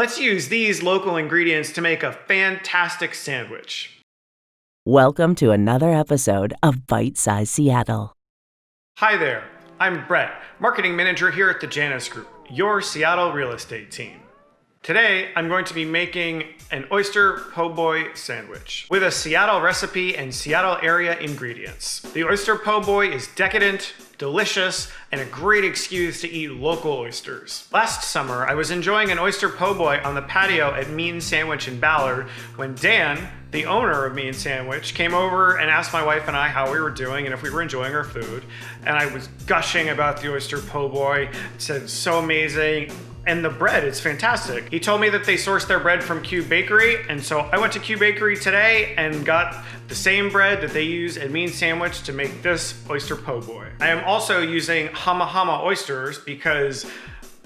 Let's use these local ingredients to make a fantastic sandwich. Welcome to another episode of Bite Size Seattle. Hi there, I'm Brett, Marketing Manager here at the JanusGroup, your Seattle real estate team. Today, I'm going to be making an oyster po' boy sandwich with a Seattle recipe and Seattle area ingredients. The oyster po' boy is decadent, delicious, and a great excuse to eat local oysters. Last summer, I was enjoying an oyster po' boy on the patio at Mean Sandwich in Ballard when Dan, the owner of Mean Sandwich, came over and asked my wife and I how we were doing and if we were enjoying our food. And I was gushing about the oyster po' boy. It said, so amazing. And the bread, it's fantastic. He told me that they source their bread from Q Bakery, and so I went to Q Bakery today and got the same bread that they use at Mean Sandwich to make this oyster po' boy. I am also using Hama Hama oysters because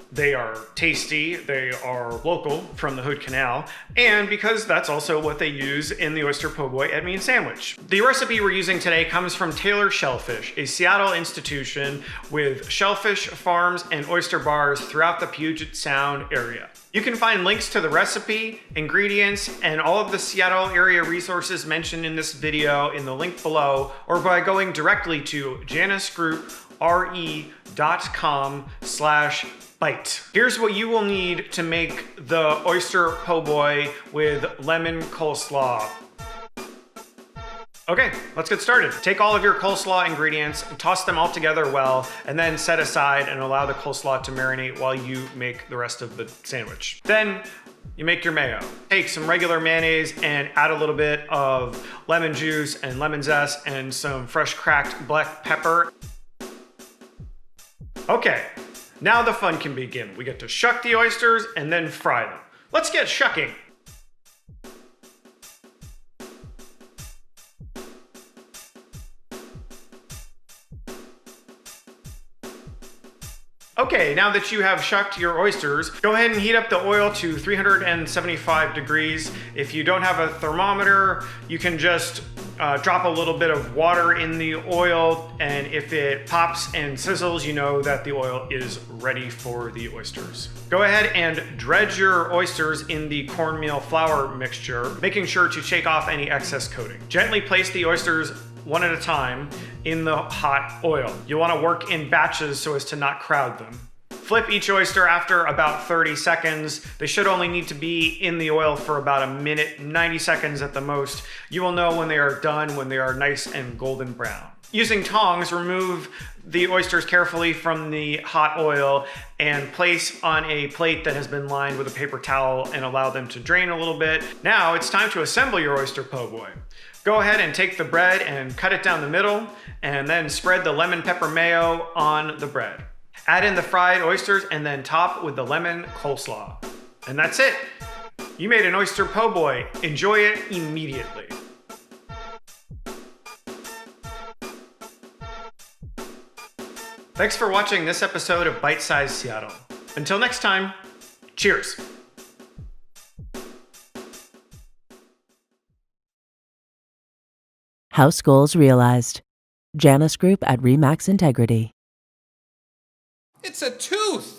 they are tasty, they are local from the Hood Canal, and because that's also what they use in the oyster po' boy at Mean Sandwich. The recipe we're using today comes from Taylor Shellfish, a Seattle institution with shellfish farms and oyster bars throughout the Puget Sound area. You can find links to the recipe, ingredients, and all of the Seattle area resources mentioned in this video in the link below, or by going directly to janusgroup.com/bite. Here's what you will need to make the oyster po' boy with lemon coleslaw. Okay, let's get started. Take all of your coleslaw ingredients, toss them all together well, and then set aside and allow the coleslaw to marinate while you make the rest of the sandwich. Then you make your mayo. Take some regular mayonnaise and add a little bit of lemon juice and lemon zest and some fresh cracked black pepper. Okay, now the fun can begin. We get to shuck the oysters and then fry them. Let's get shucking. Okay, now that you have shucked your oysters, go ahead and heat up the oil to 375 degrees. If you don't have a thermometer, you can just drop a little bit of water in the oil, and if it pops and sizzles, you know that the oil is ready for the oysters. Go ahead and dredge your oysters in the cornmeal flour mixture, making sure to shake off any excess coating. Gently place the oysters one at a time in the hot oil. You want to work in batches so as to not crowd them. Flip each oyster after about 30 seconds. They should only need to be in the oil for about a minute, 90 seconds at the most. You will know when they are done, when they are nice and golden brown. Using tongs, remove the oysters carefully from the hot oil and place on a plate that has been lined with a paper towel and allow them to drain a little bit. Now it's time to assemble your oyster po' boy. Go ahead and take the bread and cut it down the middle, and then spread the lemon pepper mayo on the bread. Add in the fried oysters and then top with the lemon coleslaw. And that's it. You made an oyster po' boy. Enjoy it immediately. Thanks for watching this episode of Bite Size Seattle. Until next time, cheers. House goals realized. Janus Group at Remax Integrity. It's a tooth!